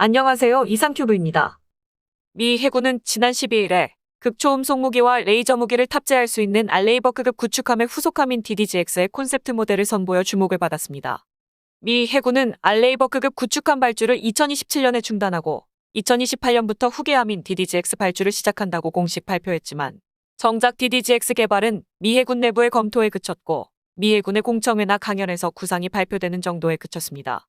안녕하세요. 이상큐브입니다. 미 해군은 지난 12일에 극초음 송무기와 레이저 무기를 탑재할 수 있는 알레이버크급 구축함의 후속함인 DDG-X의 콘셉트 모델을 선보여 주목을 받았습니다. 미 해군은 알레이버크급 구축함 발주를 2027년에 중단하고 2028년부터 후계함인 DDG-X 발주를 시작한다고 공식 발표했지만 정작 DDG-X 개발은 미 해군 내부의 검토에 그쳤고 미 해군의 공청회나 강연에서 구상이 발표되는 정도에 그쳤습니다.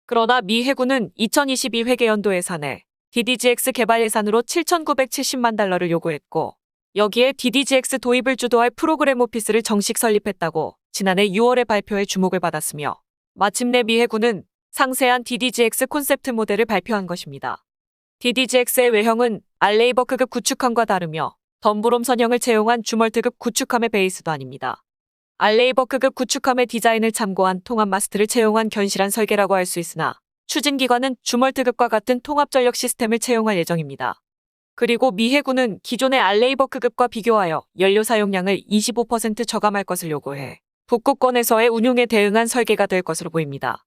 그러나 미 해군은 2022 회계연도 예산에 DDG-X 개발 예산으로 7,970만 달러를 요구했고 여기에 DDG-X 도입을 주도할 프로그램 오피스를 정식 설립했다고 지난해 6월에 발표해 주목을 받았으며 마침내 미 해군은 상세한 DDG-X 콘셉트 모델을 발표한 것입니다. DDG-X의 외형은 알레이버크급 구축함과 다르며 덤브롬 선형을 채용한 주멀트급 구축함의 베이스도 아닙니다. 알레이버크급 구축함의 디자인을 참고한 통합 마스트를 채용한 견실한 설계라고 할 수 있으나 추진기관은 주멀트급과 같은 통합전력 시스템을 채용할 예정입니다. 그리고 미 해군은 기존의 알레이버크급과 비교하여 연료 사용량을 25% 저감할 것을 요구해 북극권에서의 운용에 대응한 설계가 될 것으로 보입니다.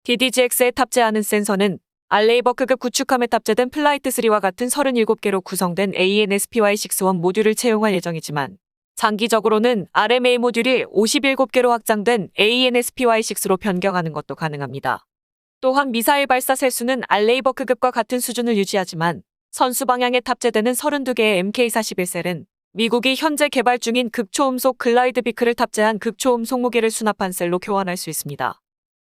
DDG-X에 탑재하는 센서는 알레이버크급 구축함에 탑재된 플라이트3와 같은 37개로 구성된 AN/SPY-61 모듈을 채용할 예정이지만 장기적으로는 RMA 모듈이 57개로 확장된 AN/SPY-6로 변경하는 것도 가능합니다. 또한 미사일 발사 세수는 알레이버크급과 같은 수준을 유지하지만 선수 방향에 탑재되는 32개의 MK-41셀은 미국이 현재 개발 중인 극초음속 글라이드 비크를 탑재한 극초음 송무기를 수납한 셀로 교환할 수 있습니다.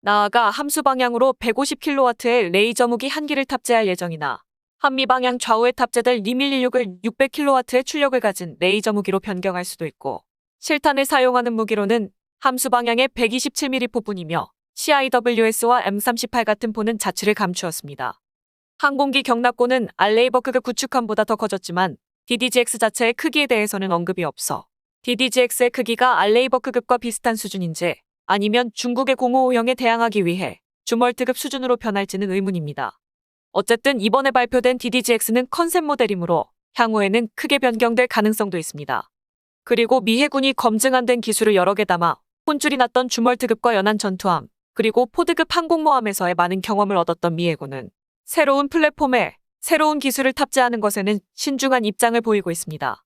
나아가 함수 방향으로 150kW의 레이저 무기 한 기를 탑재할 예정이나 한미 방향 좌우에 탑재될 리밀16을 600kW의 출력을 가진 레이저 무기로 변경할 수도 있고 실탄을 사용하는 무기로는 함수 방향의 127mm 포분이며 CIWS와 M38 같은 포는 자취를 감추었습니다. 항공기 경납고는 알레이버크급 구축함보다 더 커졌지만 DDG-X 자체의 크기에 대해서는 언급이 없어 DDG-X의 크기가 알레이버크급과 비슷한 수준인지 아니면 중국의 055형에 대항하기 위해 주멀트급 수준으로 변할지는 의문입니다. 어쨌든 이번에 발표된 DDG-X는 컨셉 모델이므로 향후에는 크게 변경될 가능성도 있습니다. 그리고 미 해군이 검증 안 된 기술을 여러 개 담아 혼쭐이 났던 주멀트급과 연안 전투함, 그리고 포드급 항공모함에서의 많은 경험을 얻었던 미 해군은 새로운 플랫폼에 새로운 기술을 탑재하는 것에는 신중한 입장을 보이고 있습니다.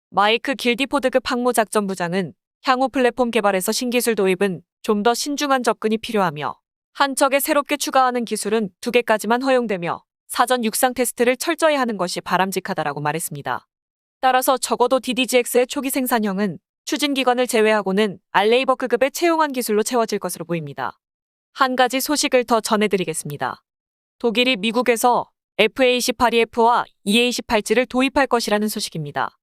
마이크 길디포드급 항모작전부장은 향후 플랫폼 개발에서 신기술 도입은 좀 더 신중한 접근이 필요하며 한 척에 새롭게 추가하는 기술은 2개까지만 허용되며 사전 육상 테스트를 철저히 하는 것이 바람직하다라고 말했습니다. 따라서 적어도 DDG-X의 초기 생산형은 추진기관을 제외하고는 알레이버크급에 채용한 기술로 채워질 것으로 보입니다. 한 가지 소식을 더 전해드리겠습니다. 독일이 미국에서 FA-18EF와 EA-18G를 도입할 것이라는 소식입니다.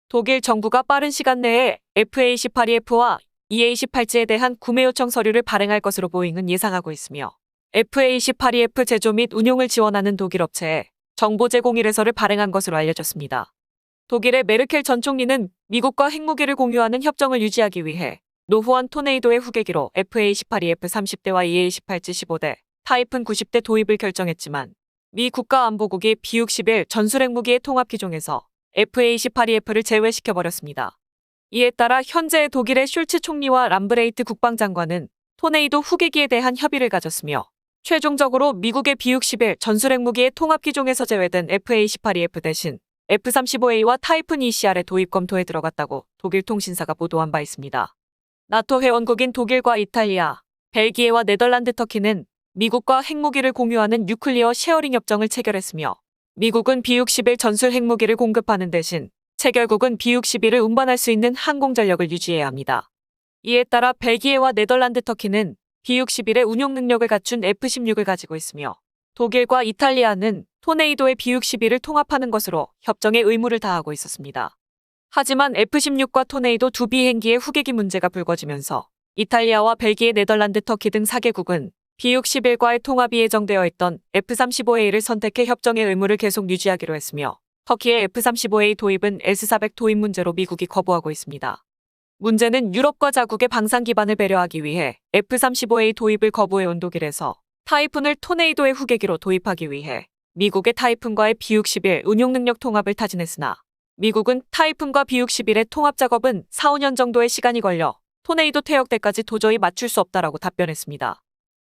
독일 정부가 빠른 시간 내에 FA-18EF와 EA-18G에 대한 구매 요청 서류를 발행할 것으로 보잉은 예상하고 있으며 FA-18EF 제조 및 운용을 지원하는 독일 업체에 정보 제공 일회서를 발행한 것으로 알려졌습니다. 독일의 메르켈 전 총리는 미국과 핵무기를 공유하는 협정을 유지하기 위해 노후한 토네이도의 후계기로 FA-18EF 30대와 EA-18G 15대, 타이푼 90대 도입을 결정했지만 미 국가안보국이 B-61 전술핵무기의 통합기종에서 FA-18EF를 제외시켜버렸습니다. 이에 따라 현재 독일의 숄츠 총리와 람브레이트 국방장관은 토네이도 후계기에 대한 협의를 가졌으며 최종적으로 미국의 B-61 전술핵무기의 통합기종에서 제외된 FA-18EF 대신 F-35A와 타이푼 ECR의 도입 검토에 들어갔다고 독일 통신사가 보도한 바 있습니다. 나토 회원국인 독일과 이탈리아, 벨기에와 네덜란드, 터키는 미국과 핵무기를 공유하는 뉴클리어 쉐어링 협정을 체결했으며 미국은 B-61 전술 핵무기를 공급하는 대신 체결국은 B-61을 운반할 수 있는 항공전력을 유지해야 합니다. 이에 따라 벨기에와 네덜란드, 터키는 B-61의 운용 능력을 갖춘 F-16을 가지고 있으며 독일과 이탈리아는 토네이도의 B-61을 통합하는 것으로 협정에 의무를 다하고 있었습니다. 하지만 F-16과 토네이도 두 비행기의 후계기 문제가 불거지면서 이탈리아와 벨기에, 네덜란드, 터키 등 4개국은 B-61과의 통합이 예정되어 있던 F-35A를 선택해 협정의 의무를 계속 유지하기로 했으며 터키의 F-35A 도입은 S-400 도입 문제로 미국이 거부하고 있습니다. 문제는 유럽과 자국의 방산 기반을 배려하기 위해 F-35A 도입을 거부해온 독일에서 타이푼을 토네이도의 후계기로 도입하기 위해 미국의 타이푼과의 B-61 운용 능력 통합을 타진했으나 미국은 타이푼과 B-61의 통합 작업은 4, 5년 정도의 시간이 걸려 토네이도 퇴역 때까지 도저히 맞출 수 없다라고 답변했습니다.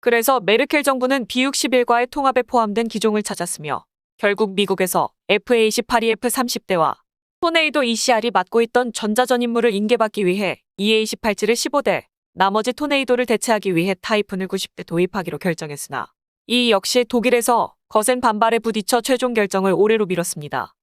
그래서 메르켈 정부는 B-61과의 통합에 포함된 기종을 찾았으며 결국 미국에서 FA-18E F-30대와 토네이도 ECR이 맡고 있던 전자전 임무를 인계받기 위해 EA-18G를 15대, 나머지 토네이도를 대체하기 위해 타이푼을 90대 도입하기로 결정했으나 이 역시 독일에서 거센 반발에 부딪혀 최종 결정을 올해로 미뤘습니다.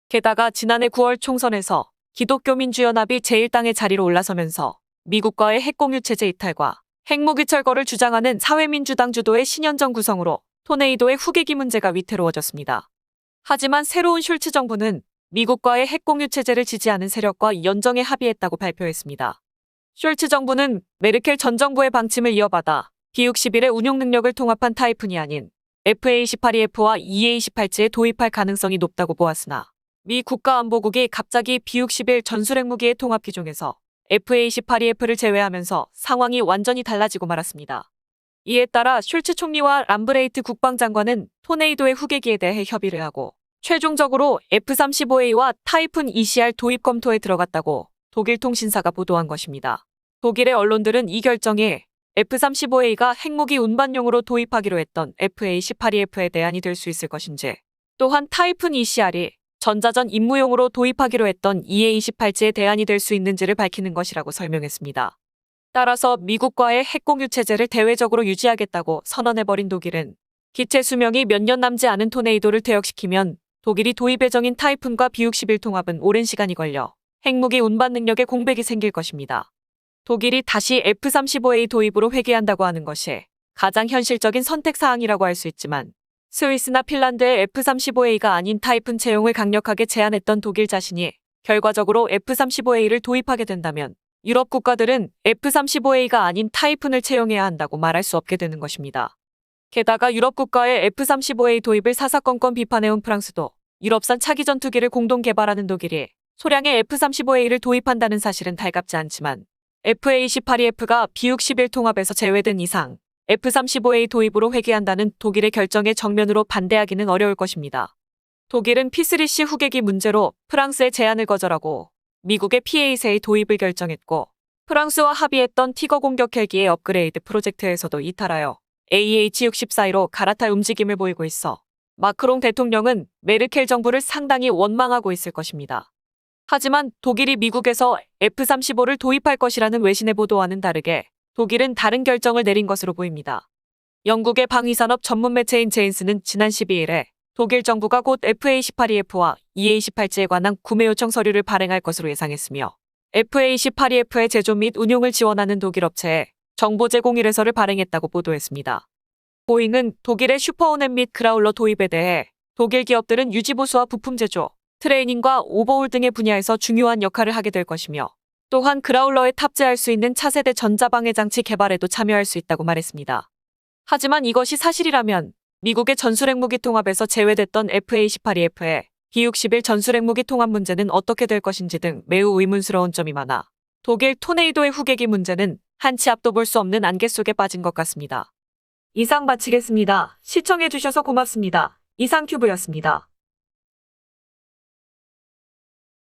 게다가 지난해 9월 총선에서 기독교민주연합이 제1당의 자리로 올라서면서 미국과의 핵공유 체제 이탈과 핵무기 철거를 주장하는 사회민주당 주도의 신연정 구성으로 토네이도의 후계기 문제가 위태로워졌습니다. 하지만 새로운 슐츠 정부는 미국과의 핵공유 체제를 지지하는 세력과 연정에 합의했다고 발표했습니다. 슐츠 정부는 메르켈 전 정부의 방침을 이어받아 B-61의 운용 능력을 통합한 타이푼이 아닌 FA-18EF와 EA-18G에 도입할 가능성이 높다고 보았으나 미 국가안보국이 갑자기 B-61 전술핵무기의 통합 기종에서 FA-18EF를 제외하면서 상황이 완전히 달라지고 말았습니다. 이에 따라 슐츠 총리와 람브레이트 국방장관은 토네이도의 후계기에 대해 협의를 하고 최종적으로 F-35A와 타이푼 ECR 도입 검토에 들어갔다고 독일 통신사가 보도한 것입니다. 독일의 언론들은 이 결정이 F-35A가 핵무기 운반용으로 도입하기로 했던 FA-18EF의 대안이 될 수 있을 것인지, 또한 타이푼 ECR이 전자전 임무용으로 도입하기로 했던 EA-28G의 대안이 될 수 있는지를 밝히는 것이라고 설명했습니다. 따라서 미국과의 핵공유 체제를 대외적으로 유지하겠다고 선언해버린 독일은 기체 수명이 몇 년 남지 않은 토네이도를 퇴역시키면 독일이 도입 예정인 타이푼과 B-61 통합은 오랜 시간이 걸려 핵무기 운반 능력에 공백이 생길 것입니다. 독일이 다시 F-35A 도입으로 회귀한다고 하는 것이 가장 현실적인 선택사항이라고 할 수 있지만 스위스나 핀란드의 F-35A가 아닌 타이푼 채용을 강력하게 제안했던 독일 자신이 결과적으로 F-35A를 도입하게 된다면 유럽 국가들은 F-35A가 아닌 타이푼을 채용해야 한다고 말할 수 없게 되는 것입니다. 게다가 유럽 국가의 F-35A 도입을 사사건건 비판해온 프랑스도 유럽산 차기 전투기를 공동 개발하는 독일이 소량의 F-35A를 도입한다는 사실은 달갑지 않지만 FA-18EF가 B-61 통합에서 제외된 이상 F-35A 도입으로 회귀한다는 독일의 결정에 정면으로 반대하기는 어려울 것입니다. 독일은 P-3C 후계기 문제로 프랑스의 제안을 거절하고 미국의 P-8A 도입을 결정했고 프랑스와 합의했던 티거 공격 헬기의 업그레이드 프로젝트에서도 이탈하여 AH-64E로 갈아탈 움직임을 보이고 있어 마크롱 대통령은 메르켈 정부를 상당히 원망하고 있을 것입니다. 하지만 독일이 미국에서 F-35를 도입할 것이라는 외신의 보도와는 다르게 독일은 다른 결정을 내린 것으로 보입니다. 영국의 방위산업 전문 매체인 제인스는 지난 12일에 독일 정부가 곧 FA-18EF와 EA-18G에 관한 구매 요청 서류를 발행할 것으로 예상했으며 FA-18EF의 제조 및 운용을 지원하는 독일 업체에 정보 제공 일회서를 발행했다고 보도했습니다. 보잉은 독일의 슈퍼호넷 및 그라울러 도입에 대해 독일 기업들은 유지보수와 부품 제조, 트레이닝과 오버홀 등의 분야에서 중요한 역할을 하게 될 것이며 또한 그라울러에 탑재할 수 있는 차세대 전자방해 장치 개발에도 참여할 수 있다고 말했습니다. 하지만 이것이 사실이라면 미국의 전술핵무기 통합에서 제외됐던 FA-18EF의 B-61 전술핵무기 통합 문제는 어떻게 될 것인지 등 매우 의문스러운 점이 많아 독일 토네이도의 후계기 문제는 한치 앞도 볼 수 없는 안개 속에 빠진 것 같습니다. 이상 마치겠습니다. 시청해주셔서 고맙습니다. 이상큐브였습니다.